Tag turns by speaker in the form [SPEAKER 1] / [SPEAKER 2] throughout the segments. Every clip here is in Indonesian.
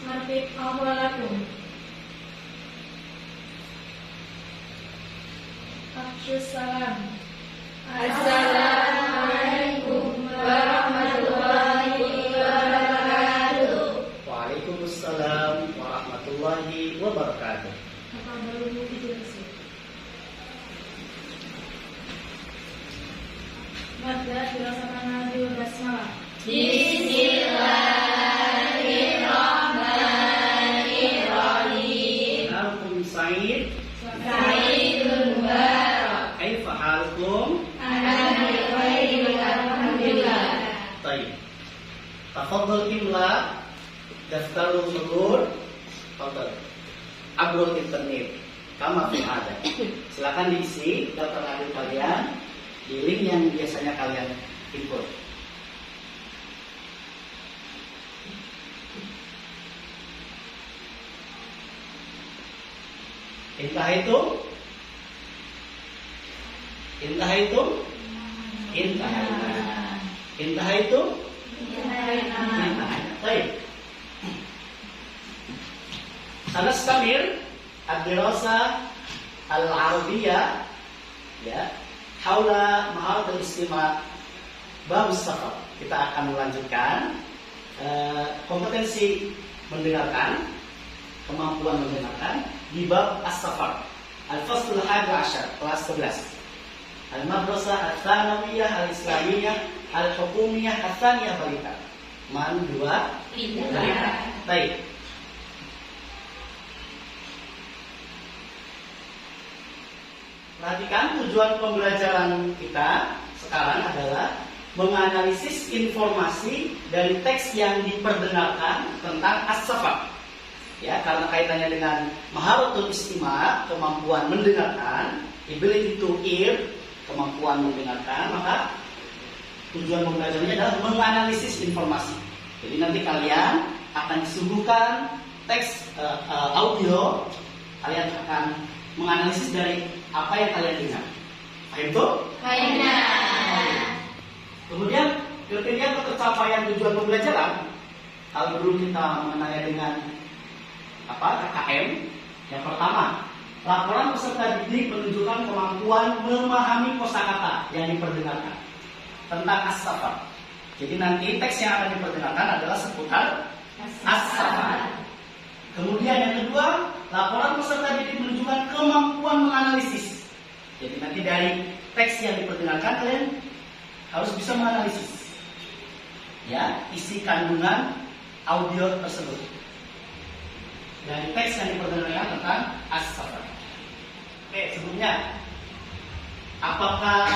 [SPEAKER 1] Ngerti awalakum. Salam.
[SPEAKER 2] Assalamualaikum warahmatullahi wabarakatuh.
[SPEAKER 3] Waalaikumsalam warahmatullahi wabarakatuh.
[SPEAKER 1] Apa baru dijelasin? Maka dirasakan Nabi Basmalah.
[SPEAKER 2] Bismillahirrahmanirrahim.
[SPEAKER 3] Nakum Said.
[SPEAKER 2] Sayyidul Mubarak.
[SPEAKER 3] Kaifa halukum?
[SPEAKER 2] Alhamdulillah.
[SPEAKER 3] Baik. Tafadhal imla daftarul mulur. Tafadhal. Abrul internet. Kama fi ada. Silakan diisi daftar hadir kalian di link yang biasanya kalian input. Intah itu baik. Sanastamir ad-dirasa al-arabiyah ya haula maharat al-istima' bab safar. Kita akan melanjutkan kompetensi mendengarkan, kemampuan mendengarkan di bab as-safar. Al-faslul 11, kelas 11. Al-madrasah al-thanawiyah al-islamiyah al-hukumiyah al-thaniyah balita. Man 2 balita. Baik. Perhatikan tujuan pembelajaran kita sekarang adalah menganalisis informasi dari teks yang diperdengarkan tentang as-safar. Ya, karena kaitannya dengan maharatul istima', kemampuan mendengarkan, ability to hear, kemampuan mendengarkan, maka tujuan pembelajarannya adalah menganalisis informasi. Jadi nanti kalian akan disuguhkan teks audio, kalian akan menganalisis dari apa yang kalian dengar. Paham tuh?
[SPEAKER 2] Paham.
[SPEAKER 3] Kemudian kriteria tercapaian tujuan pembelajaran, kalau dulu kita mengenai dengan KKM. Yang pertama, laporan peserta didik menunjukkan kemampuan memahami kosakata yang diperdengarkan tentang as-safar. Jadi nanti teks yang akan diperdengarkan adalah seputar as-safar. Kemudian yang kedua, laporan peserta didik menunjukkan kemampuan menganalisis. Jadi nanti dari teks yang diperdengarkan kalian harus bisa menganalisis ya isi kandungan audio tersebut dari teks yang diperdengarkan tentang as-safar. Oke, sebelumnya, apakah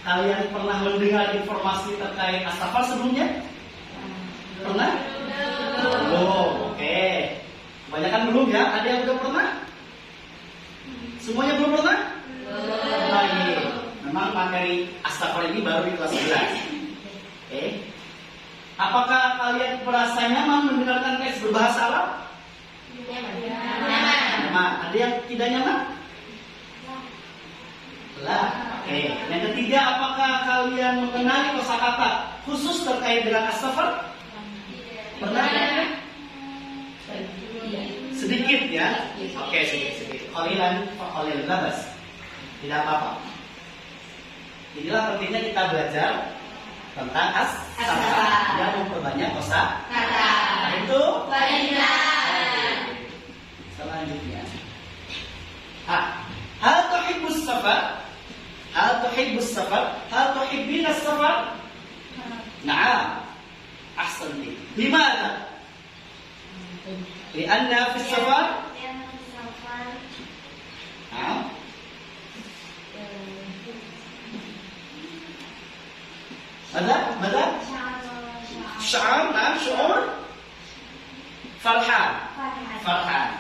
[SPEAKER 3] kalian pernah mendengar informasi terkait as-safar sebelumnya? Pernah? Oh, oke. Kebanyakan belum ya. Ada yang udah pernah? Semuanya belum pernah? Baik. Memang materi as-safar ini baru di kelas 11. Oke. Apakah kalian merasa nyaman mendengarkan teks berbahasa Arab? Nyaman. Ada yang tidak nyaman? Lah. Oke. Yang ketiga, apakah kalian mengenali kosakata khusus terkait dengan as-safar? Pernah? Sedikit ya. Oke, sedikit. Qalilan labas. Tidak apa-apa. Inilah pentingnya kita belajar tentang as-safar yang memperbanyak kosakata. Nah, itu selanjutnya. Hal tuhibbus safar? Hal tuhibbus safar? Hal tuhibbina safar? Na'am. Ahsanti. Limadha? Lianna fi safar? ماذا؟ شعار. نعم، شعور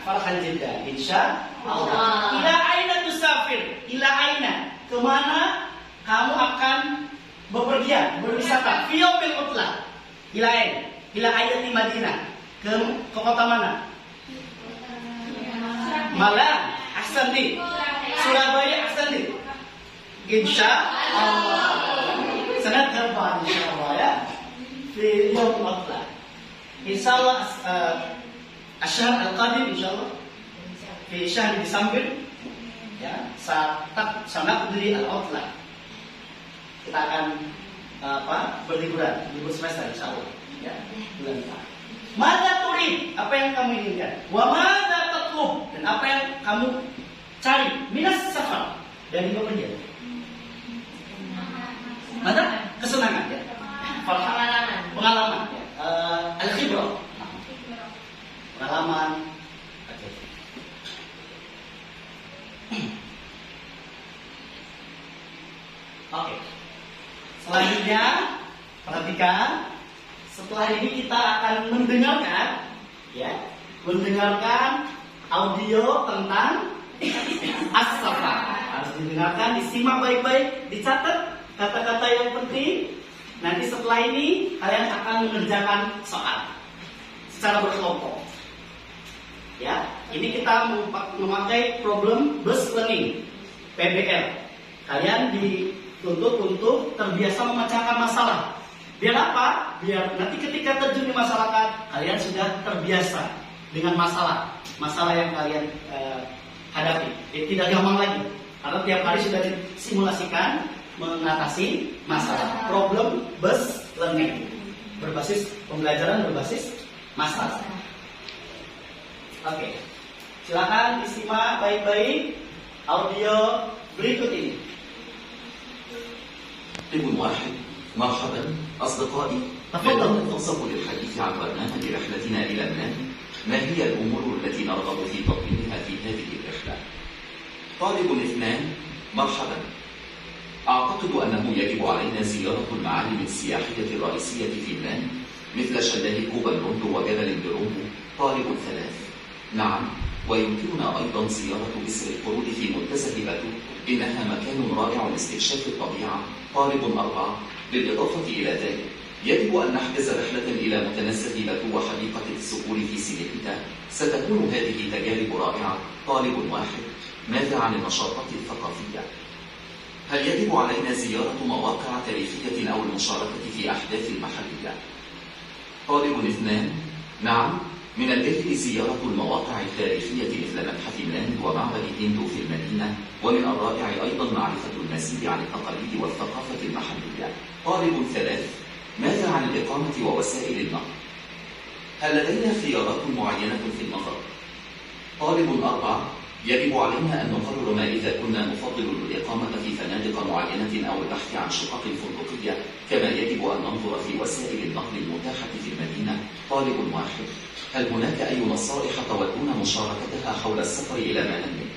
[SPEAKER 3] فرحان جدا إن شاء الله. Ila aina tusafir? Ila aina? Kemana kamu akan bepergian, berwisata? Fi yaumil mutlaq. Ila aina? Ila ayati Madinah. Ke kota mana? Malang. Ahsanti. Surabaya. Ahsanti. Insya Allah. Sangat gampang insya Allah ya. في يوم العطلة إن شاء الله الشهر القادم إن شاء الله في شهر ديسمبر ya sanaqdi al-utlah. Kita akan berliburan, libur semester insya Allah ya, bulan depan. Mada turid, apa yang kamu inginkan? Wa mada tatlub, dan apa yang kamu cari? Minas safar, dari bepergian. Mada kesenangan ya, pengalaman ya. Al-khibrah, pengalaman. Oke. Selanjutnya perhatikan. Setelah ini kita akan mendengarkan audio tentang as-safar. Harus didengarkan, disimak baik-baik, dicatat kata-kata yang penting. Nanti setelah ini kalian akan mengerjakan soal secara berkelompok. Ya, ini kita memakai problem based learning (PBL). Kalian dituntut untuk terbiasa memecahkan masalah. Biar apa? Biar nanti ketika terjun di masyarakat, kalian sudah terbiasa dengan masalah yang kalian hadapi. Tidak gampang lagi, karena tiap hari sudah disimulasikan mengatasi masalah. Problem based learning, pembelajaran berbasis masalah. Oke, silakan disimak baik-baik audio berikut ini.
[SPEAKER 4] طيب واحد، مرحبا أصدقائي.
[SPEAKER 3] تفضل.
[SPEAKER 4] ننصب للحديث عن برنامج رحلتنا إلى اليونان. ما هي الأمور التي نرغب في تطبيقها في هذه الرحلة؟ طالب اثنان، مرحبا. أعتقد أنه يجب علينا زيارة المعالم السياحية الرئيسية في اليونان مثل شلال كوبالوندو وجبل برومبو. طالب ثلاث، نعم، ويمكننا أيضا زيارة جسر القرود في منتزه باتو، إنها مكان رائع لاستكشاف الطبيعة. طالب أربعة، بالإضافة إلى ذلك يجب أن نحجز رحلة إلى متنزه باتو وحديقة الصقور في سيليكيتا. ستكون هذه تجارب رائعة. طالب واحد، ماذا عن النشاطات الثقافية؟ هل يجب علينا زيارة مواقع تاريخية أو المشاركة في أحداث محلية؟ طالب اثنان، نعم، من الجيد زيارة المواقع التاريخية مثل متحف ميلان ومعبد هندو في المدينة، ومن الرائع أيضا معرفة المزيد عن التقاليد والثقافة المحلية. طالب ثلاث، ماذا عن الإقامة ووسائل النقل؟ هل لدينا خيارات معينة في النظر؟ طالب أربعة، يجب علينا أن نقرر ما إذا كنا نفضل الإقامة في فنادق معينة أو البحث عن شقق فندقية، كما يجب أن ننظر في وسائل النقل المتاحة في المدينة. طالب واحد، هل هناك أي نصائح تودون مشاركتها حول السفر إلى ما ننوي؟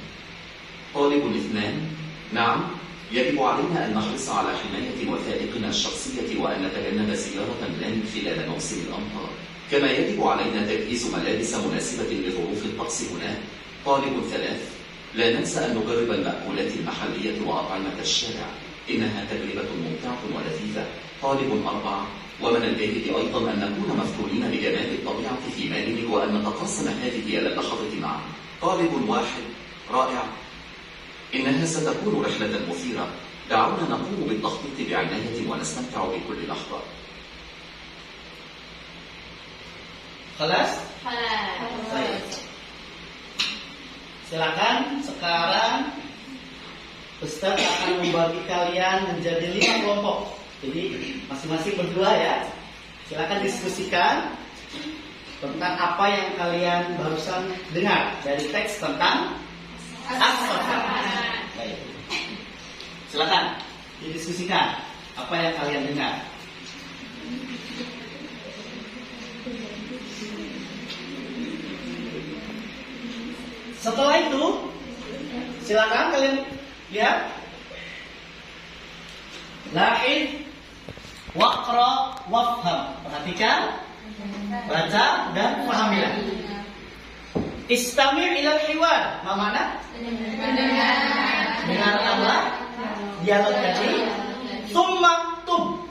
[SPEAKER 4] طالب اثنان، نعم، يجب علينا أن نحرص على حماية وثائقنا الشخصية وأن نتجنب زيارة ميلان خلال موسم الأمطار، كما يجب علينا تجهيز ملابس مناسبة لظروف الطقس هناك. طالب ثلاث، لا ننسى أن نجرب المأكولات المحلية وأطعمة الشارع، إنها تجربة ممتعة ولذيذة. طالب أربعة، ومن الجيد أيضا أن نكون مفتونين بجمال الطبيعة في مالك وأن نتقاسم هذه اللحظة معا. طالب واحد، رائع، إنها ستكون رحلة مثيرة. دعونا نقوم بالتخطيط بعناية ونستمتع بكل لحظة.
[SPEAKER 3] Kelas?
[SPEAKER 2] خلاص.
[SPEAKER 3] Silakan sekarang Ustaz akan membagi kalian menjadi 5 kelompok. Jadi masing-masing berdua ya. Silakan diskusikan tentang apa yang kalian barusan dengar dari teks tentang as-safar. Baik. Silakan didiskusikan apa yang kalian dengar. Setelah itu, silakan kalian lihat, lahid, waqra, wafham. Perhatikan, baca dan pahamilah. Istamir ilal hiwar. Apa makna? Dengarkanlah dialog tadi. Summa tub.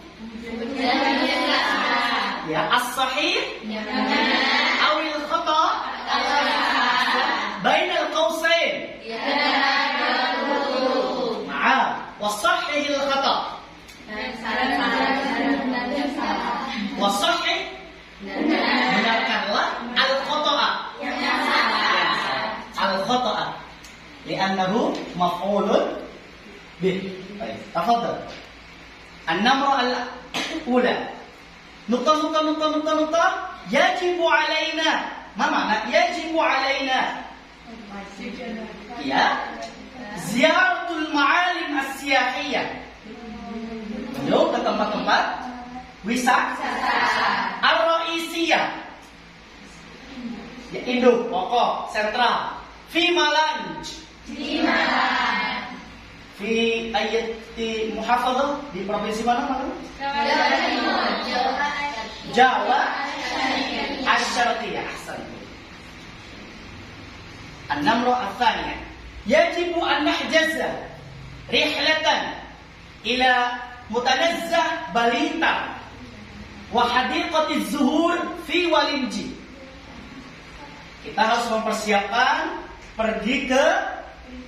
[SPEAKER 3] Ya, as-sahih awil khata bainal qausain. Na'am, wa sahih al khata. Wasahih, benarkanlah al-khoto'a. Al-khoto'a. Li'annahu maf'ulun bih. Baik, tafadhal. An-namra al-ula. Nukta. Yajibu alaina. Ma makna yajibu alaina? Ya. Ziyaratul ma'alim as-siyahiyah. Menuju ke tempat-tempat wisata ar-ra'isiyah. Ya, induk, pokok, sentral. Fi malan. Fi ayati muhafadzah di provinsi mana? Jawa Asy-Syarqiyah. An-namra ats-tsaniyah. Yajibu an nahjaza rihlatan ila mutanazzah balita wa hadiqatiz zuhur fi Walinji. Kita harus mempersiapkan pergi ke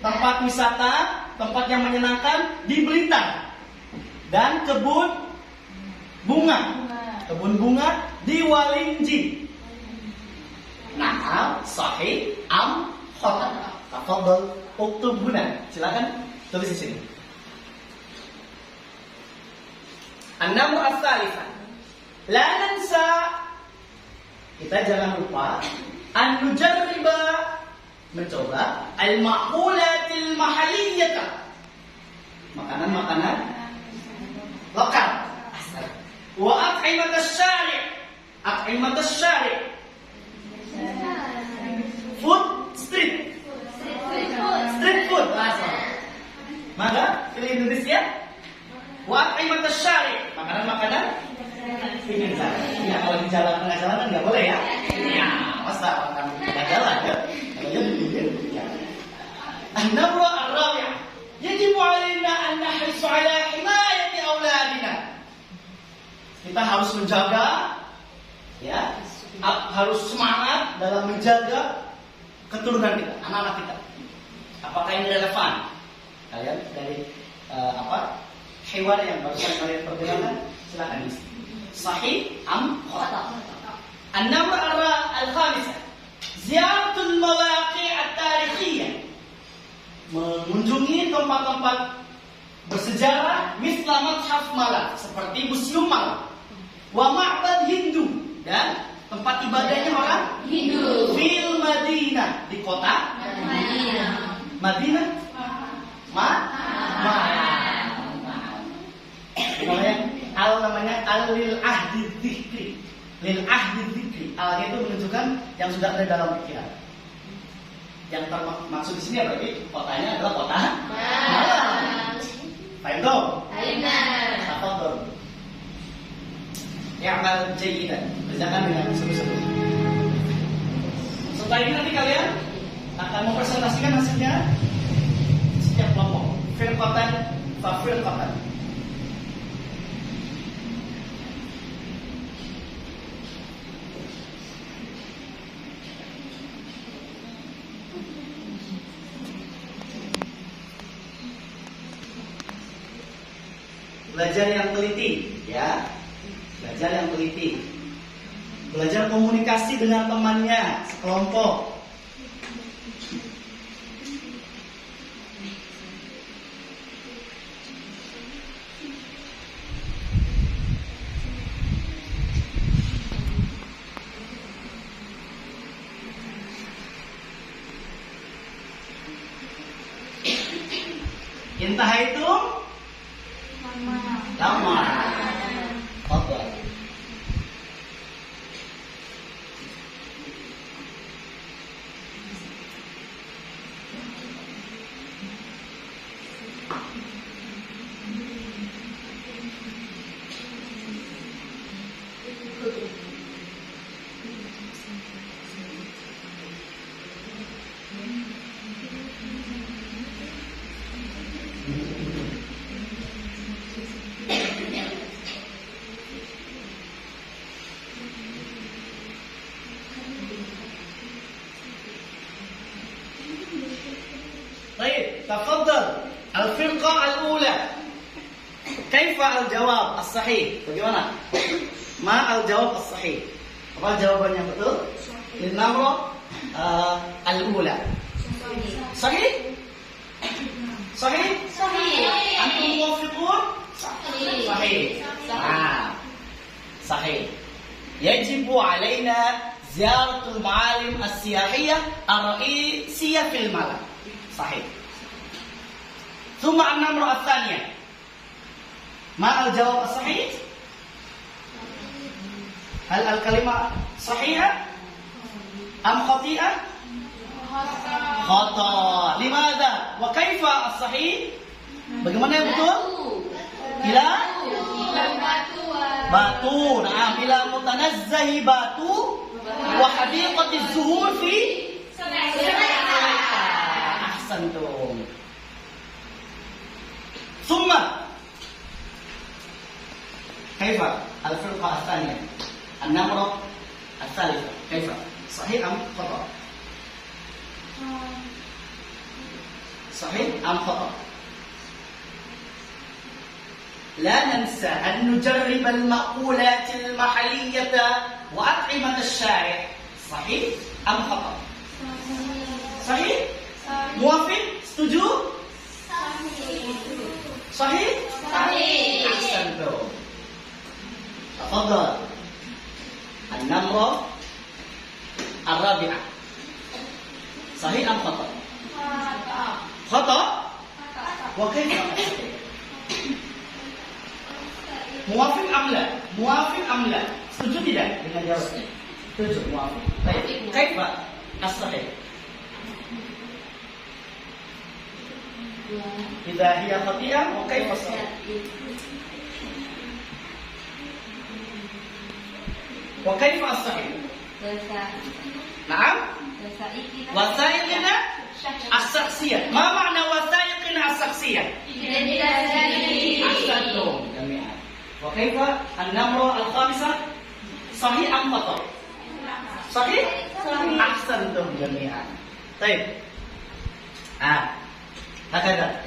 [SPEAKER 3] tempat wisata, tempat yang menyenangkan di Blitar dan kebun bunga di Walinji. Nah, sahih am khata. Tafadhal uktub huna. Silakan tulis di sini. An-namru ats-tsalitsah. La nansa, kita jangan lupa an nujarriba, mencoba al-ma'kulatil mahalliyah, makanan-makanan lokal. Wa at'imatasy syari', food street food bahasa. Maka pilih Indonesia. Wa at'imatasy syari', makanan-makanan pinggir jalan. Ya, kalau di jalan tengah jalanan nggak boleh ya. Ya, masa makan tengah jalan ya. Kalau di pinggir. Ya. An-namra ar-rabi'ah. Yajibu 'alaina an nahrisu 'ala himayati auladina. Kita harus menjaga, ya, harus semangat dalam menjaga keturunan kita, anak-anak kita. Apakah ini relevan? Kalian dari hewan yang barusan kalian pergunakan, silakan isi. Sahih am khata. An-namra al-khamisah. Ziyaratul mawaqi' at-tarikhiyah. Mengunjungi tempat-tempat bersejarah misla Mathaf Malang, seperti Museum Malang. Wa ma'bad Hindu, dan tempat ibadahnya orang Hindu. Fil Madinah, di kota Madinah. Namanya al-lil ahdi dzikri. Lil ahdi dzikri. Al itu menunjukkan yang sudah ada dalam pikiran. Yang termaksud di sini berarti kotanya adalah kota Malang. Baik dong. Tafadhol. Ya'mal jayyidan. Kerjakan dengan sungguh-sungguh. Setelah ini nanti kalian akan mempresentasikan hasilnya setiap kelompok. Firqatan fa firqatan. Belajar yang teliti, ya. Belajar yang teliti. Belajar komunikasi dengan temannya sekelompok. Intah itu lama. Oke. طيب تفضل الفرقة الأولى Kaifa al-jawab as-sahih? Bagaimana? Ma al-jawab as-sahih? Apa jawabannya betul? An-namrah al-ula. Sahih? Sahih?
[SPEAKER 2] Sahih.
[SPEAKER 3] Antum muwafiqun?
[SPEAKER 2] Sahih.
[SPEAKER 3] Sahih. Sahih. Yajibu alaina ziyaratul ma'alim as-siyahiyah ar-ra'isiyah fil malam. Sahih. Thumma an-namrah ats-tsaniyah. Ma al-jawab as-sahih? Hal al-kalimah sahihah? Am khati'ah? Khata. Limadha? Wa kaifa as-sahih? Bagaimana yang betul? Ila batu. Nah, ila mutanazzahi batu wa hadiqati zuhur fi ahsantum. Thumma kaifa al-firqa ats-tsaniyah? An-namrah ats-tsalitsah. Kaifa? Sahih am khata? صحيح أم خطأ؟ لا ننسى أن نجرب المأكولات المحلية وأطعمة الشارع. صحيح أم خطأ؟ صحيح؟ موافق؟ setuju؟ صحيح؟
[SPEAKER 2] Sahih.
[SPEAKER 3] أحسنتم. تفضل. النمرة الرابعة. صحيح أم خطأ؟ خطأ؟ وكيف؟ Muwafiq am la? Muwafiq am la? Setuju tidak dengan jawabannya? Setuju, muwafiq. Baik. Kaifa as-sahih? Idza hiya khati'ah wa kaifa as-sahih? Wa kaifa as-sahih? Na'am? Wasaiqina as-saksiyah. Ma makna wasaiqina as-saksiyah? Ahsantum jami'an. Wa kaifa an-namrah al-khamisah? Sahih am khata? Sahih? Ahsantum jami'an. Baik. Hakada.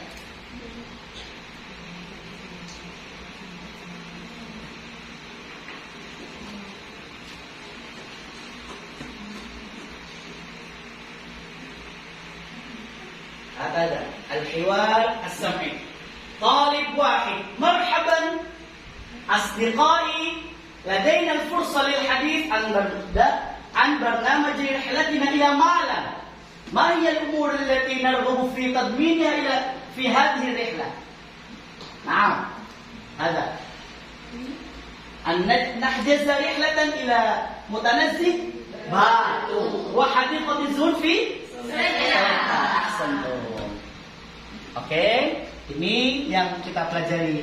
[SPEAKER 3] هكذا الحوار السمعي. طالب واحد: مرحبا أصدقائي، لدينا الفرصة للحديث عن برنامج رحلتنا إلى معلم. ما هي الأمور التي نرغب في تضمينها في هذه الرحلة؟ نعم، هذا أن نحجز رحلة إلى متنزه باتو وحديقة الزهور في Oke, ini yang kita pelajari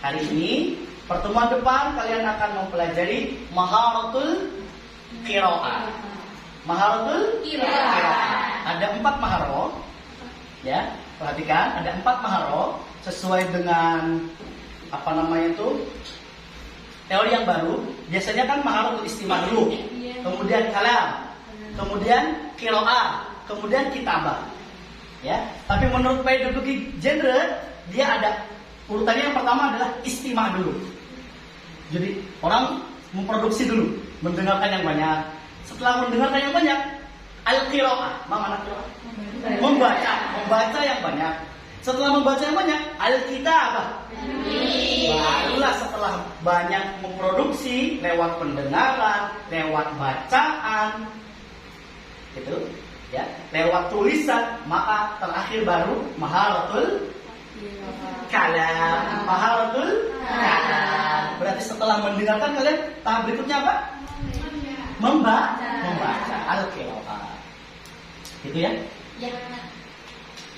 [SPEAKER 3] hari ini. Pertemuan depan kalian akan mempelajari maharatul qiraah. Maharatul qiraah. Ada 4 maharo. Ya, perhatikan, ada 4 maharo sesuai dengan apa namanya itu? Teori yang baru. Biasanya kan maharatul istimah dulu. Kemudian kalam, kemudian qiraah, kemudian kitabah. Ya, tapi menurut pedagogi genre dia ada urutannya. Yang pertama adalah istimah dulu. Jadi orang memproduksi dulu, mendengarkan yang banyak. Setelah mendengarkan yang banyak, al-qiraah, apa makna qiraah? Membaca yang banyak. Setelah membaca yang banyak, al-kitabah. Barulah setelah banyak memproduksi lewat pendengaran, lewat bacaan, gitu. Ya, lewat tulisan, maka terakhir baru maharatul kalam. Maharatul kalam. Berarti setelah mendengarkan kalian tahap berikutnya apa? Membaca al-qiraah. Gitu ya?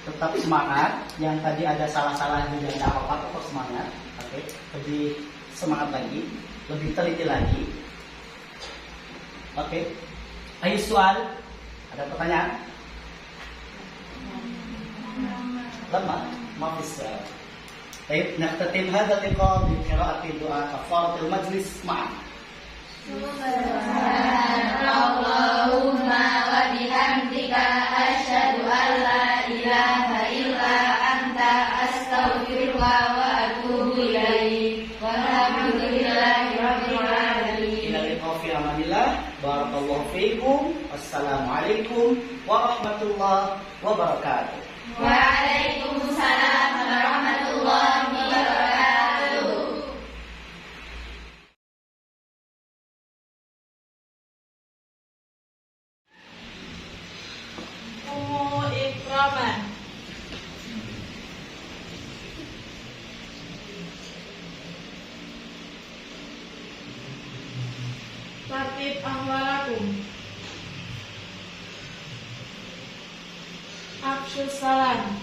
[SPEAKER 3] Tetap semangat. Yang tadi ada salah-salah juga tidak apa-apa, tetap semangat. Oke, lebih semangat lagi, lebih teliti lagi. Oke. Ayo soal. Ada pertanyaan? Lama, maafis ya. Baik, نختتم هذا اللقاء بقراءة دعاء كفارة المجلس معا.
[SPEAKER 2] Allahumma wa bihamdika asyhadu an la ilaha illa anta astaghfiruka wa atubu ilaik.
[SPEAKER 3] Barakallahu fiikum. Assalamualaikum warahmatullahi wabarakatuh.
[SPEAKER 2] Waalaikumsalam warahmatullahi wabarakatuh.
[SPEAKER 1] Ummu ikraman. Tartib ahwalakum. Afshus salam.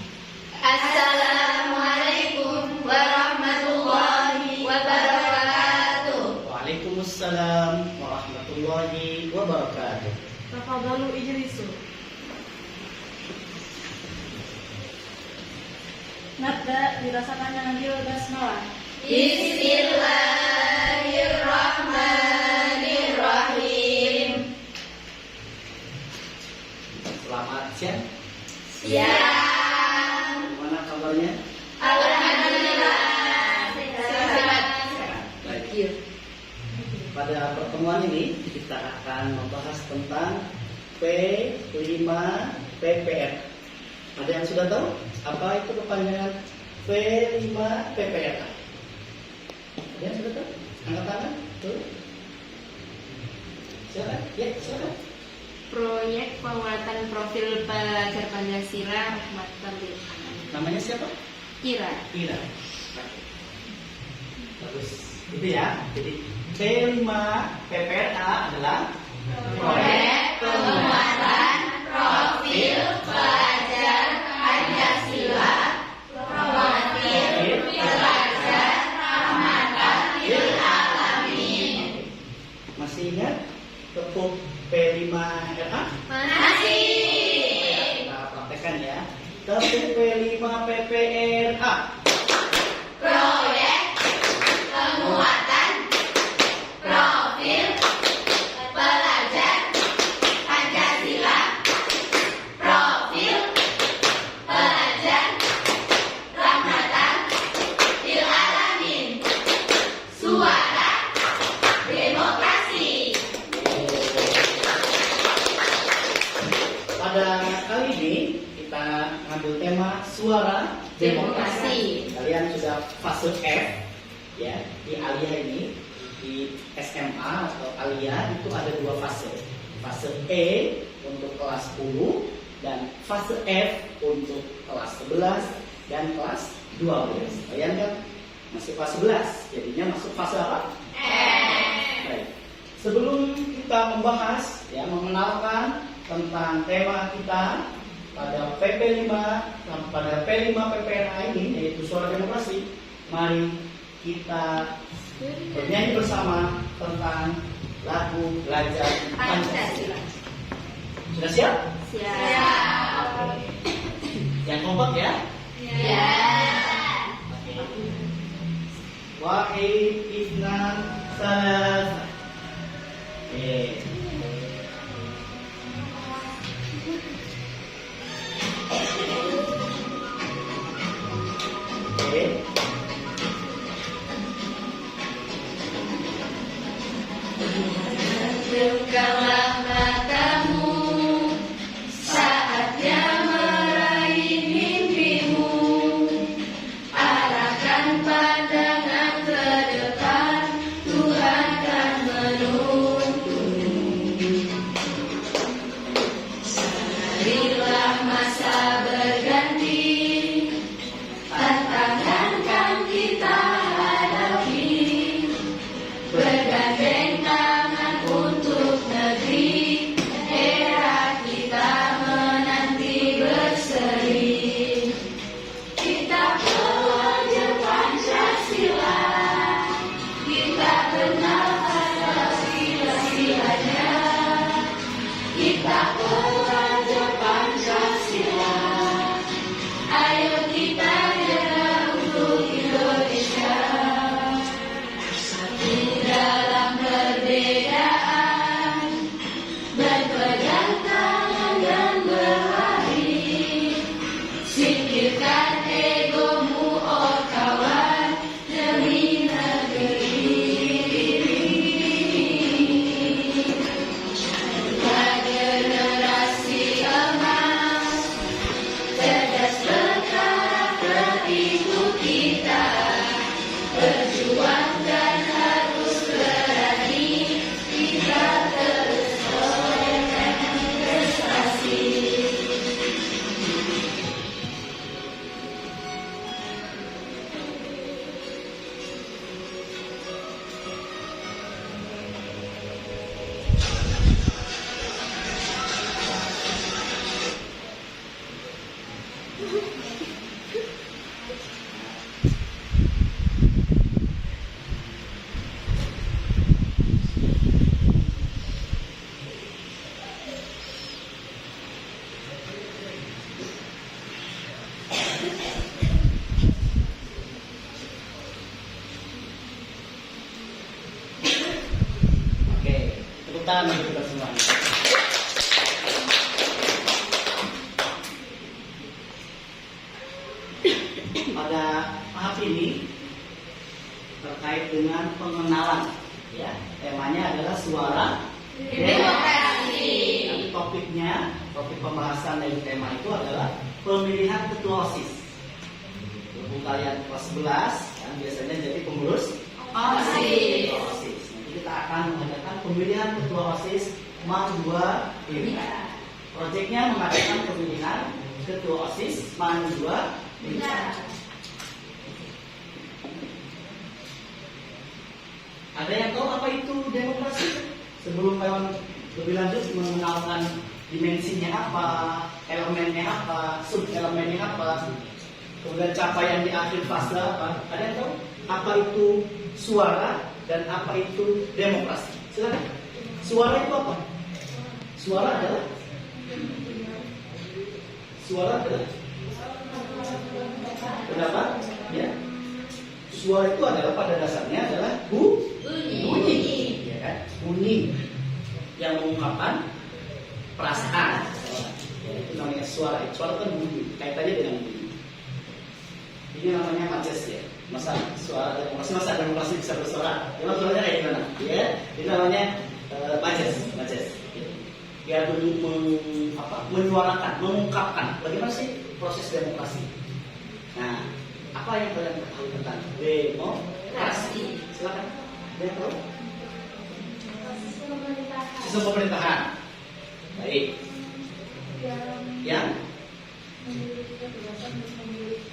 [SPEAKER 2] Assalamualaikum warahmatullahi wabarakatuh.
[SPEAKER 3] Waalaikumsalam warahmatullahi wabarakatuh.
[SPEAKER 1] Tafadhalu ijlisu. Nabda dirasakan dengan jil basmalah.
[SPEAKER 2] Bismillahirrahmanirrahim.
[SPEAKER 3] Selamat siang.
[SPEAKER 2] Siang.
[SPEAKER 3] Gimana kabarnya?
[SPEAKER 2] Alhamdulillah. Sehat.
[SPEAKER 3] Baik. Pada pertemuan ini kita akan membahas tentang P5 PPR. Ada yang sudah tahu apa itu kepanjangan P5 PPR? Ada yang sudah tahu? Angkat tangan. Tuh. Silakan. Ya, silakan.
[SPEAKER 5] Proyek penguatan profil pelajar Pancasila Rahmatan lil Alamin.
[SPEAKER 3] Namanya siapa?
[SPEAKER 5] Ira.
[SPEAKER 3] Ira. Bagus. Itu ya. Jadi P5 PPRA adalah
[SPEAKER 2] Proyek penguatan profil pelajar Pancasila Profil pelajar Rahmatan lil Alamin.
[SPEAKER 3] Masih ingat tepuk P5RA?
[SPEAKER 2] Masih.
[SPEAKER 3] Kita praktekkan ya. Tepuk P5 PPRA.
[SPEAKER 2] Proyek penguatan profil pelajar Pancasila Profil pelajar Rahmatan lil Alamin. Suara demokrasi.
[SPEAKER 3] Pada kali ini kita ngambil tema suara demokrasi. Kalian sudah fase F ya di Alia ini, di SMA atau Alia itu ada dua fase. Fase E untuk kelas 10 dan fase F untuk kelas 11 dan kelas 12. Kalian kan masih fase 11, jadinya masuk fase apa? Baik. Sebelum kita membahas ya mengenalkan tentang tema kita pada PP5 pada P5 PPRA ini yaitu suara demokrasi, mari kita bernyanyi bersama tentang lagu belajar Pancasila. Sudah siap?
[SPEAKER 2] Siap.
[SPEAKER 3] Yang kompak ya?
[SPEAKER 2] Ya.
[SPEAKER 3] Wahid, Isnan, Salas.
[SPEAKER 2] Bukalah matamu, saatnya meraih mimpimu. Arahkan pandangan ke depan, Tuhan kan menuntunmu. Marilah masa berganti, tantangan kan kita hadapi. Bergandeng tangan untuk negeri, era kita menanti berseri. Kita pelajar Pancasila, kita kenal sila-silanya. Kita pelajar Pancasila, ayo kita jaga untuk Indonesia. Bersatu dalam perbedaan, berpegang tangan dan berlari. Singkirkan egomu, oh kawan, demi negeri.
[SPEAKER 3] Tepuk tangan bagi kita semua. Pada tahap ini terkait dengan pengenalan, ya, temanya adalah suara
[SPEAKER 2] Demokrasi.
[SPEAKER 3] Dan topik pembahasan dari tema itu adalah pemilihan ketua OSIS. Untuk kalian kelas 11 yang biasanya jadi pengurus
[SPEAKER 2] OSIS.
[SPEAKER 3] Nanti kita akan mengadakan pemilihan ketua OSIS MAN 2 ini. Proyeknya mengadakan pemilihan ketua OSIS MAN 2 ini. Ada yang tahu apa itu demokrasi? Sebelum kalian lebih lanjut mengenalkan dimensinya apa, elemennya apa, sub elemennya apa, kemudian capaian di akhir fase apa? Ada yang tahu apa itu suara dan apa itu demokrasi? Silakan. Suara itu apa? Suara adalah pendapat, ya. Suara itu adalah pada dasarnya adalah bunyi, ya kan? Bunyi yang mengungkapkan perasaan. Ya, itu namanya suara. Suara kan bunyi, kaitannya dengan bunyi. Ini namanya majes, ya. Masa suara demokrasi, masa demokrasi bisa bersuara? Memang suaranya kayak gimana? Ya, ini namanya majes. Dia menyuarakan, mengungkapkan bagaimana sih proses demokrasi. Nah, apa yang kalian ketahui tentang demokrasi? Silakan. Ada yang tahu? Sistem pemerintahan. Baik. Yang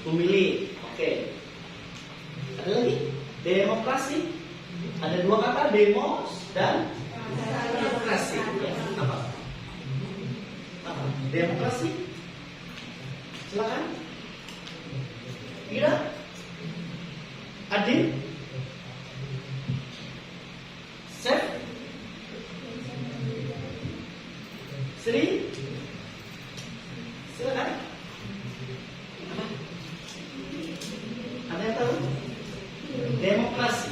[SPEAKER 3] memilih. Oke. Ada lagi? Demokrasi. Ada dua kata, demos dan demokrasi. Ya, apa? Demokrasi. Silakan. Kira? Adil? Sef? Sri? Silakan. Ada yang tahu? Demokrasi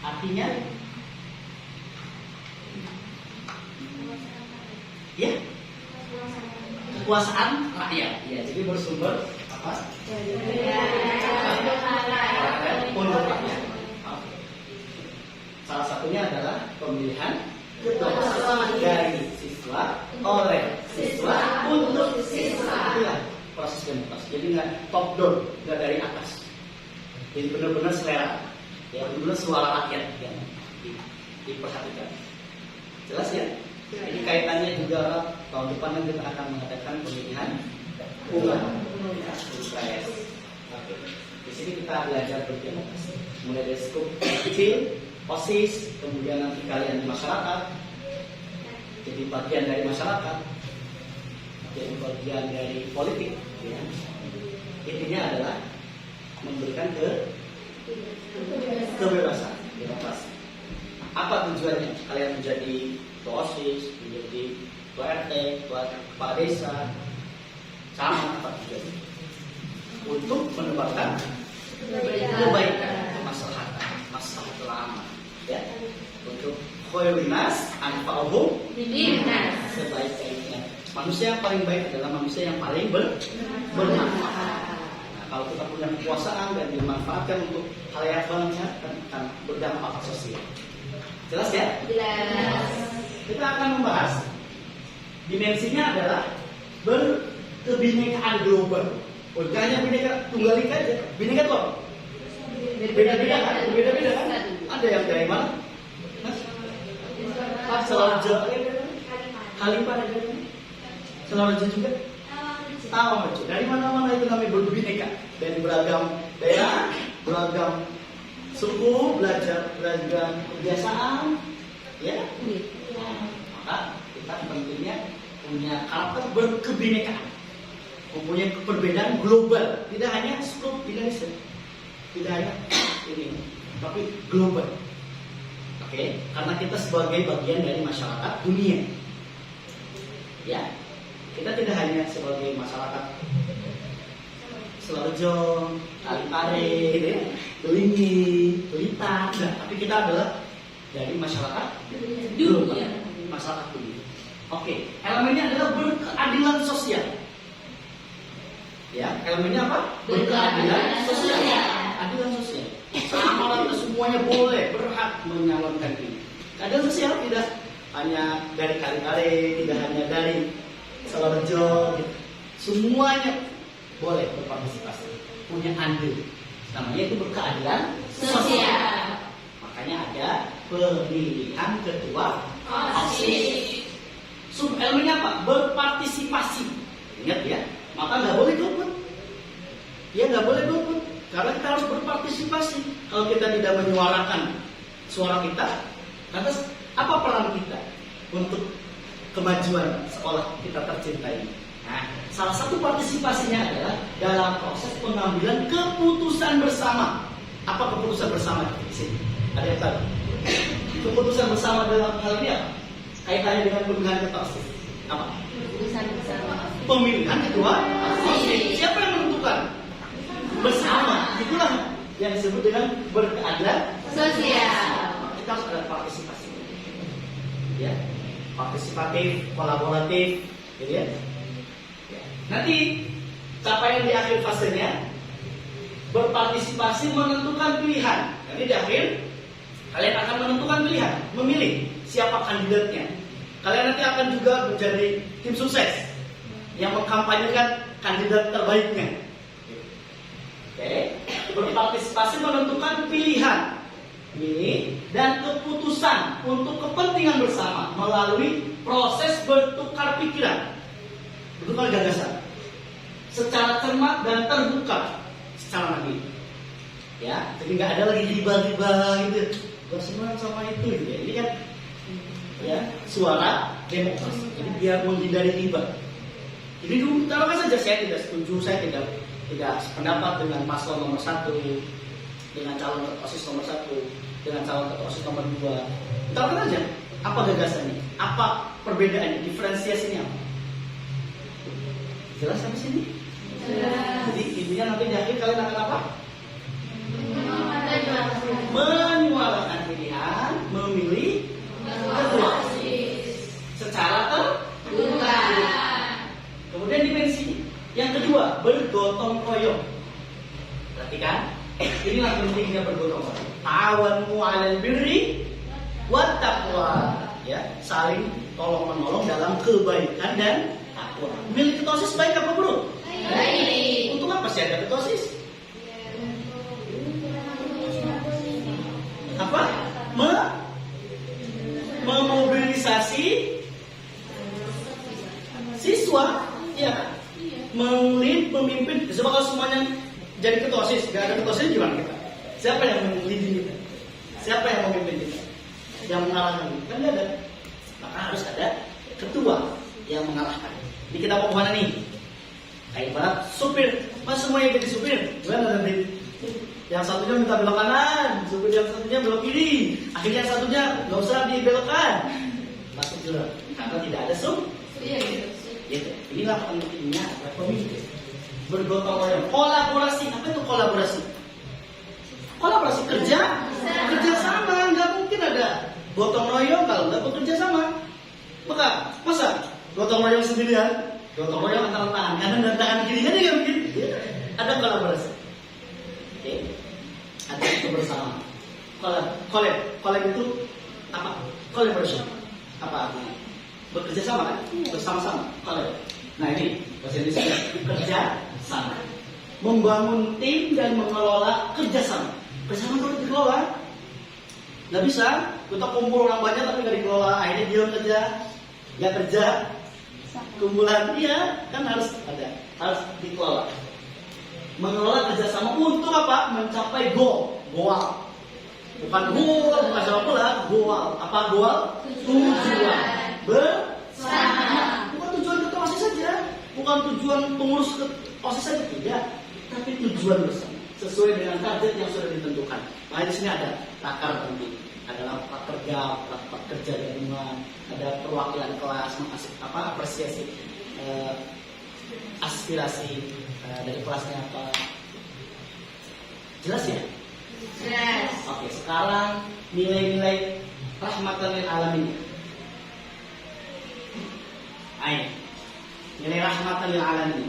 [SPEAKER 3] artinya ya kekuasaan rakyat. Ya, jadi bersumber apa? Untuk rakyat. Salah satunya adalah pemilihan ketua dari siswa oleh siswa untuk siswa. Itulah proses demokrasi. Jadi nggak top down, nggak dari atas. Jadi benar-benar selera, ya benar-benar suara rakyat yang diperhatikan. Jelas ya? Ini kaitannya juga tahun depan kita akan mengadakan pemilihan umum. Ya, di sini kita belajar berdemokrasi, mulai dari skup kecil, OSIS, kemudian nanti kalian di masyarakat, jadi bagian dari masyarakat, jadi bagian dari politik. Ya. Intinya adalah memberikan kebebasan, demokrasi. Apa tujuannya? Kalian menjadi ketua OSIS, menjadi ketua RT, ketua kepala desa, sama apa tujuannya? Untuk menebarkan kebaikan, kemaslahatan, maslahat ulama, ya. Untuk khairunas anfa'uhum linnas, sebaik-baiknya. Manusia yang paling baik adalah manusia yang paling bermanfaat. Nah, kalau kita punya kekuasaan dan dimanfaatkan untuk halayak bangsa, akan berdampak sosial. Jelas ya?
[SPEAKER 2] Jelas.
[SPEAKER 3] Kita akan membahas dimensinya adalah berkebinekaan global. Bukan hanya bineka tunggal ika aja. Bineka itu apa? Beda-beda kan? Beda-beda kan? Ada yang dari mana? Selalu Kalimantan ada. Selalu juga. Tahu aja. Dari mana-mana itu namanya berbineka. Dari beragam daerah, beragam suku, beragam kebiasaan, ya. Maka kita pentingnya punya karakter berkebinekaan. Mempunyai perbedaan global, tidak hanya skup Indonesia, tidak hanya ini, tapi global. Oke, karena kita sebagai bagian dari masyarakat dunia, ya, kita tidak hanya sebagai masyarakat Selorejo, Kalipare, gitu ya, Belingi, Pelita, tapi kita adalah dari masyarakat global, masyarakat dunia. Oke, elemennya adalah berkeadilan sosial. Ya, elemennya apa? Berkeadilan sosial. Keadilan sosial. Sama rata semuanya boleh, berhak menyalurkan ini. Keadilan sosial tidak hanya dari kali-kali, tidak hanya dari Solorejo, gitu. Semuanya boleh berpartisipasi, punya andil. Namanya itu berkeadilan sosial. Makanya ada pemilihan ketua OSIS. Sub elemennya apa? Berpartisipasi. Ingat ya, maka nggak boleh golput. Ya nggak boleh golput, karena kita harus berpartisipasi. Kalau kita tidak menyuarakan suara kita, lantas apa peran kita untuk kemajuan sekolah kita tercinta ini? Nah, salah satu partisipasinya adalah dalam proses pengambilan keputusan bersama. Apa keputusan bersama di sini? Ada yang tahu? Keputusan bersama dalam hal ini apa? Kaitannya dengan pemilihan ketua OSIS. Apa?
[SPEAKER 5] Keputusan bersama.
[SPEAKER 3] Pemilihan ketua OSIS. Siapa yang menentukan? Bersama. Itulah yang disebut dengan berkeadilan
[SPEAKER 5] Sosial.
[SPEAKER 3] Kita harus ada partisipasi. Ya, partisipatif, kolaboratif, gitu ya. Nanti capaian di akhir fasenya berpartisipasi menentukan pilihan. Nanti di akhir kalian akan menentukan pilihan, memilih siapa kandidatnya. Kalian nanti akan juga menjadi tim sukses yang mengkampanyekan kandidat terbaiknya. Oke, berpartisipasi menentukan pilihan, dan keputusan untuk kepentingan bersama melalui proses bertukar pikiran, bertukar gagasan, secara cermat dan terbuka secara nabi. Ya, jadi nggak ada lagi riba-riba gitu. Gak senang sama itu, gitu ya. Ini kan ya suara demokrasi. Jadi biar menghindari riba. Jadi dulu taruhkan saja saya tidak setuju, saya tidak sependapat dengan paslon nomor 1, dengan calon ketua OSIS nomor 1, dengan calon ketua OSIS nomor 2. Taruhkan aja apa gagasannya, apa perbedaannya, diferensiasinya apa. Jelas sampai sini? Jelas. Jadi intinya nanti di akhir kalian akan apa? Menyuarakan pilihan, memilih ketua secara terbuka. Kemudian dimensi yang kedua, bergotong royong. Perhatikan, inilah pentingnya bergotong royong. Ta'awanu 'alal birri wat taqwa. Ya, saling tolong menolong dalam kebaikan dan takwa. Milih ketua OSIS baik apa buruk? Baik. Untuk apa sih ada ketua OSIS? Apa? Memobilisasi siswa, ya, memimpin. Coba kalau semuanya jadi ketua OSIS, gak ada ketua OSIS gimana kita? Siapa yang memimpin kita? Siapa yang memimpin kita? Yang mengarahkan kita? Kan gak ada. Maka harus ada ketua yang mengarahkan. Jadi kita mau kemana nih? Kayak ibarat supir, mas semuanya jadi supir. Gimana nanti? Yang satunya minta belok kanan, supir yang satunya belok kiri. Akhirnya yang satunya nggak usah dibelokkan, masuk jurang karena tidak ada gitu. Inilah pentingnya ada pemimpin. Bergotong royong, kolaborasi. Apa itu kolaborasi? Kolaborasi kerja sama. Nggak mungkin ada gotong royong kalau nggak bekerja sama. Masa gotong royong sendirian? Gotong royong antara tangan kanan dan tangan kiri kan nggak mungkin. Ada kolaborasi. Oke. Ada kebersamaan. Collab itu apa? Collaboration. Apa artinya? Bekerja sama kan? Bersama-sama. Collab. Nah ini bahasa Indonesia, kerja sama. Membangun tim dan mengelola kerjasama. Kerjasama harus dikelola. Nggak bisa kita kumpul orang banyak tapi nggak dikelola. Akhirnya dia kerja. Kumpulan dia kan harus ada, harus dikelola. Mengelola kerjasama untuk apa? Mencapai goal. Bukan sepak bola, goal. Apa goal? Tujuan bersama. Bukan tujuan ketua OSIS saja, bukan tujuan pengurus OSIS saja, tidak. Tapi tujuan bersama, sesuai dengan target yang sudah ditentukan. Nah di sini ada takar penting, ada rapat kerja gabungan, ada perwakilan kelas, apresiasi aspirasi dari kelasnya apa. Jelas ya?
[SPEAKER 5] Jelas.
[SPEAKER 3] Oke, sekarang nilai-nilai rahmatan lil alamin. Ayo, nilai rahmatan lil alamin.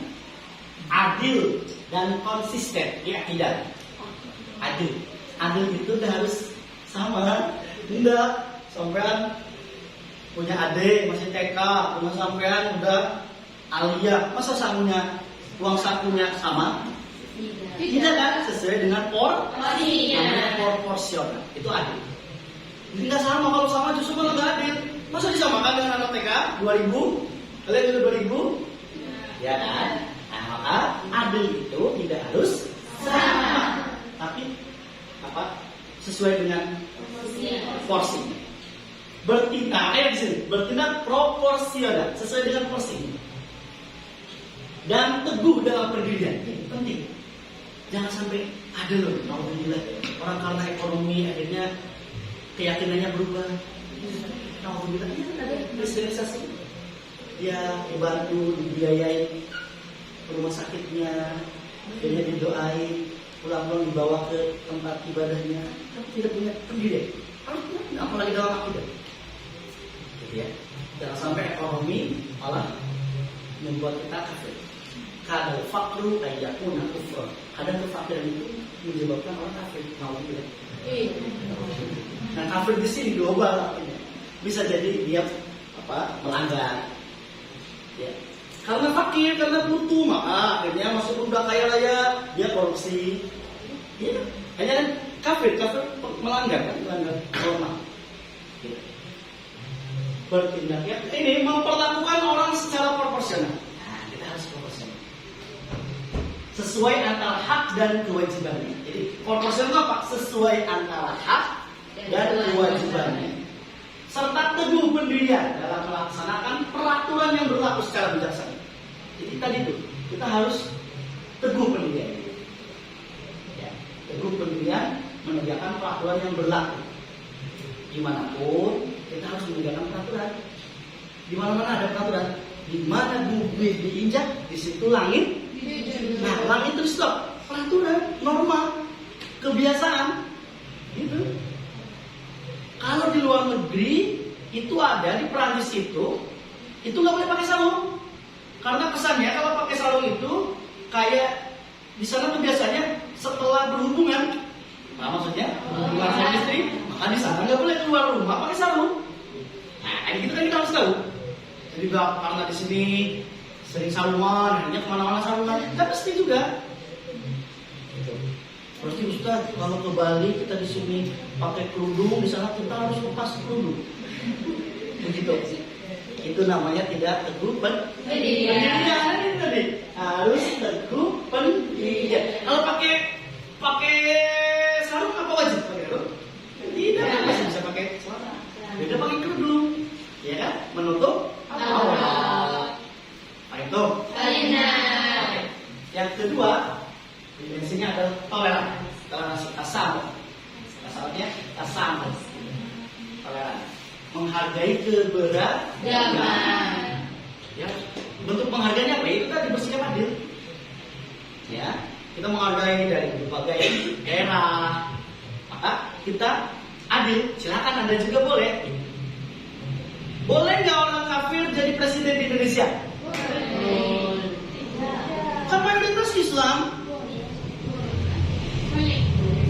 [SPEAKER 3] Adil dan konsisten, ya tidak. Adil itu udah harus sama. Enggak, sampean punya adik masih TK, punya sampean udah alia, masa sakunya uang sakunya sama? Tidak kan, sesuai dengan namanya proporsional. Itu adil. Jadi nggak sama, kalau sama justru malah nggak adil. Masa disamakan dengan anak TK 2000? Kalian juga 2000? Ya kan? Nah, maka adil itu tidak harus sama, tapi sesuai dengan porsi. Bertindak di sini, bertindak proporsional sesuai dengan porsi. Dan teguh dalam pendirian, ini penting. Jangan sampai ada loh, alhamdulillah orang karena ekonomi akhirnya keyakinannya berubah. Alhamdulillah ada kristenisasi. Dia dibantu, dibiayai rumah sakitnya, dia didoai, pulang-pulang dibawa ke tempat ibadahnya, tapi tidak punya pendirian. Apalagi dalam akidah. Gitu ya. Jangan sampai ekonomi malah membuat kita kafir. Kadal fakru ayyakuna kufra. Kadang kefakiran itu menyebabkan orang kafir. Alhamdulillah. Nah, kafir di sini global artinya. Bisa jadi dia melanggar. Ya. Karena fakir, karena butuh, maka akhirnya masuk udah kaya raya, dia korupsi. Ya. Hanya kan kafir melanggar norma. Ya. Bertindak ya. Ini memperlakukan orang secara proporsional. Nah, kita harus proporsional. Sesuai antara hak dan kewajibannya. Jadi proporsional itu apa? Sesuai antara hak dan kewajibannya. Serta teguh pendirian dalam melaksanakan peraturan yang berlaku secara bijaksana. Jadi tadi itu kita harus teguh pendirian. Ya, teguh pendirian menegakkan peraturan yang berlaku. Dimanapun kita harus menegakkan peraturan. Di mana-mana ada peraturan. Di mana bumi diinjak, di situ langit. Nah, langit itu stop. Peraturan, norma, kebiasaan. Gitu. Kalau di luar negeri itu ada di Prancis itu nggak boleh pakai sarung. Karena kesannya kalau pakai sarung itu kayak di sana tuh biasanya setelah berhubungan, maksudnya hubungan suami istri, maka di sana nggak boleh keluar rumah pakai sarung. Nah, ini kita kan kita harus tahu. Jadi karena di sini sering sarungan, akhirnya kemana-mana sarungan, kan pasti juga. Berarti Ustaz, kalau ke Bali kita di sini pakai kerudung, di sana kita harus lepas kerudung. Begitu. Itu namanya tidak teguh pendirian. Harus teguh pendirian. Kalau pakai sarung apa wajib pakai sarung? Tidak, masih bisa pakai celana. Beda pakai kerudung, ya kan? Menutup aurat. Itu. Yang kedua, dimensinya adalah toleransi, asalnya tasam, toleransi, menghargai keberagaman. Ya, bentuk penghargaannya apa? Itu tadi bersikap adil. Ya, kita menghargai dari berbagai daerah, maka kita adil. Silakan Anda juga boleh. Boleh nggak orang kafir jadi presiden di Indonesia? Boleh. Kan mayoritas Islam.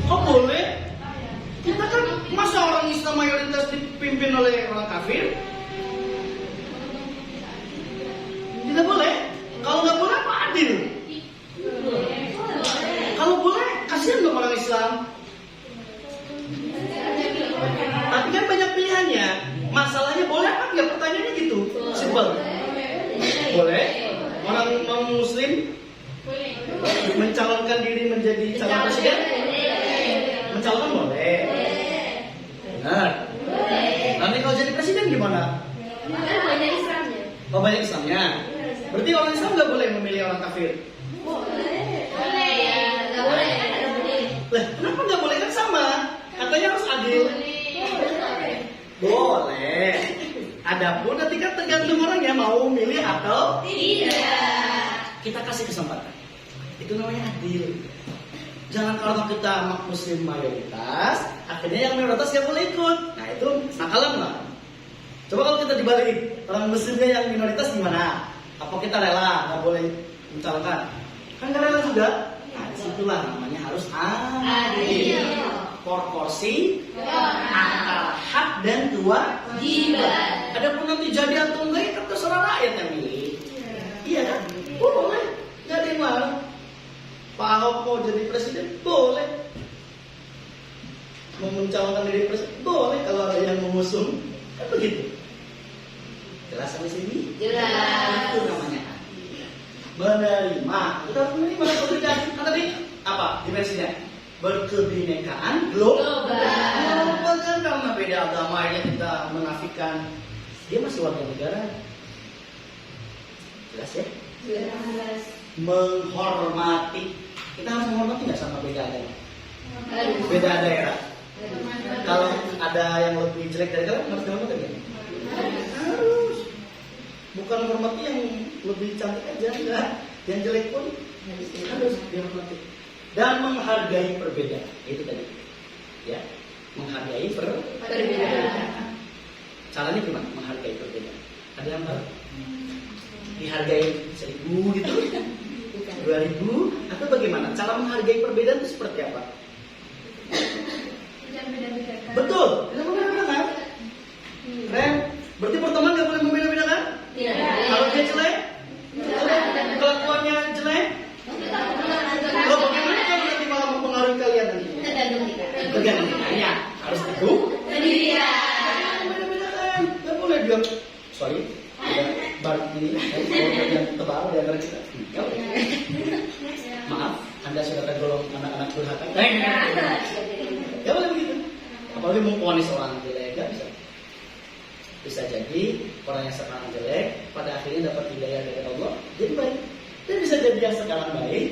[SPEAKER 3] Oh boleh? Kita kan masa orang Islam mayoritas dipimpin oleh orang kafir? Tidak boleh. Kalau nggak boleh apa adil? Kalau boleh, kasihan dong orang Islam. Tapi kan banyak pilihannya. Masalahnya boleh apa nggak? Pertanyaannya gitu. Simpel. Boleh. Orang non-Muslim mencalonkan diri menjadi calon presiden? Mencalonkan boleh. Benar. Nanti kalau jadi presiden gimana?
[SPEAKER 5] Banyak Islamnya.
[SPEAKER 3] Oh banyak Islamnya. Berarti orang Islam nggak boleh memilih orang kafir?
[SPEAKER 5] Boleh ya, nggak boleh kan ada boleh.
[SPEAKER 3] Lah, kenapa nggak boleh kan sama? Katanya harus adil. Boleh. Adapun nanti kan tergantung orangnya mau milih atau
[SPEAKER 5] tidak.
[SPEAKER 3] Kita kasih kesempatan. Itu namanya adil. Jangan karena kita muslim mayoritas, akhirnya yang minoritas nggak boleh ikut. Nah itu nakalan lah. Coba kalau kita dibalik, orang muslimnya yang minoritas gimana? Apa kita rela nggak boleh mencalonkan? Kan nggak rela juga. Nah disitulah namanya harus adil. Proporsi antara hak dan kewajiban. Adapun nanti jadi atau enggak itu terserah rakyat yang milih. Iya kan? Boleh. Nggak ada yang marah. Pak Ahok mau jadi presiden boleh. Mau mencalonkan diri presiden boleh kalau ada yang mengusung. Kan begitu. Jelas sampai sini?
[SPEAKER 2] Jelas.
[SPEAKER 3] Itu namanya menerima. Kita harus menerima perbedaan. Kan tadi apa dimensinya? Berkebinekaan global. Global kan karena beda agama ini kita menafikan dia masih warga negara. Jelas ya?
[SPEAKER 2] Jelas.
[SPEAKER 3] Menghormati. Kita harus menghormati nggak sama beda agama? Beda daerah. Kalau ada yang lebih jelek dari kalian harus dihormati nggak? Harus. Bukan menghormati yang lebih cantik aja, enggak. Yang jelek pun harus dihormati. Dan menghargai perbedaan. Itu tadi. Ya, menghargai perbedaan. Caranya gimana? Menghargai perbedaan. Ada yang tahu? Dihargai 1.000 gitu, 2.000 atau bagaimana? Cara menghargai perbedaan itu seperti apa? Betul. Tidak membeda-bedakan. Ren, berarti pertemuan nggak boleh membeda-bedakan? Kalau dia jelek, kelakuannya jelek. Kalau bagaimana kalau nanti malah mempengaruhi kalian nanti? Tergantung kitanya. Harus itu. Beda-bedakan. Nggak boleh dia. Sorry. Baru ini, yang tebal di antara kita. Maaf, Anda sudah tergolong anak-anak durhaka. Ya boleh begitu. Apalagi memponis orang jelek, nggak bisa. Bisa jadi orang yang sekarang jelek pada akhirnya dapat hidayah dari Allah jadi baik. Dan bisa jadi yang sekarang baik,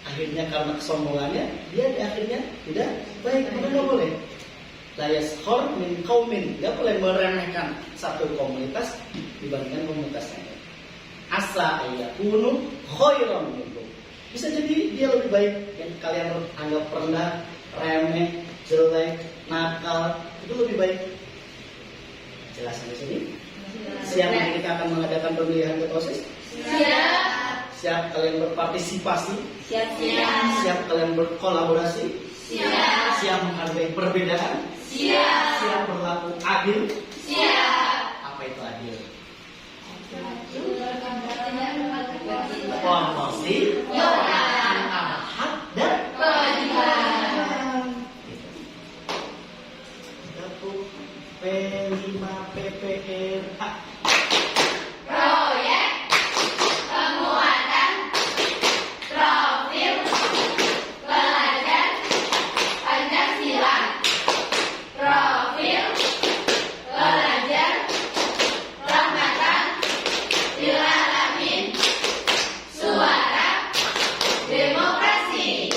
[SPEAKER 3] akhirnya karena kesombongannya dia di akhirnya tidak baik. Maka nggak boleh. La yaskhor min qaumin, nggak boleh meremehkan satu komunitas dibandingkan komunitas lain. Asa ayyakunu khairan minkum. Bisa jadi dia lebih baik yang kalian anggap rendah, remeh, jelek, nakal, itu lebih baik. Jelas sampai sini? Siap kita akan mengadakan pemilihan ketua OSIS?
[SPEAKER 2] Siap.
[SPEAKER 3] Siap kalian berpartisipasi?
[SPEAKER 2] Siap.
[SPEAKER 3] Siap kalian berkolaborasi?
[SPEAKER 2] Siap.
[SPEAKER 3] Siap menghargai perbedaan?
[SPEAKER 2] Siap.
[SPEAKER 3] Siap berlaku adil?
[SPEAKER 2] Siap.
[SPEAKER 3] Apa itu adil? Proporsi antara hak dan kewajiban. Satu P5 PPRA.
[SPEAKER 2] Proyek penguatan profil pelajar Pancasila. Profil pelajar rahmatan lil alamin. Suara demokrasi.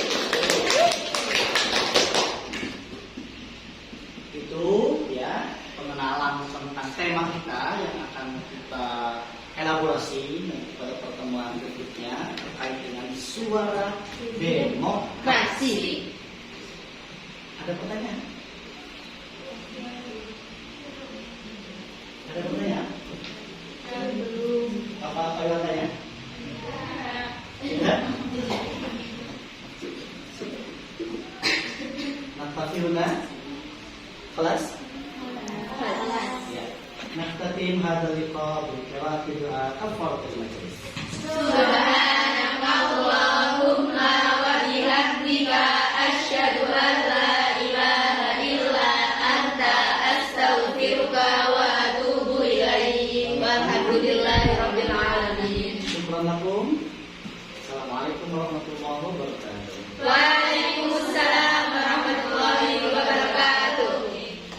[SPEAKER 3] Itu ya pengenalan tentang tema kita yang akan kita elaborasi pada pertemuan berikutnya terkait dengan suara demokrasi. Ada pertanyaan? Ada pertanyaan? Apa yang tanya? Ya? Naftahiluna kelas? Ya. Naftatim hadzal liqa bi qira'ati du'a kafaratul majlis.
[SPEAKER 2] Subhanakallahumma wa bihamdika asyhadu an la ilaha illa anta astaghfiruka wa atubu ilaik. Walhamdulillahirabbil alamin.
[SPEAKER 3] Syukran lakum. Assalamualaikum warahmatullahi wabarakatuh.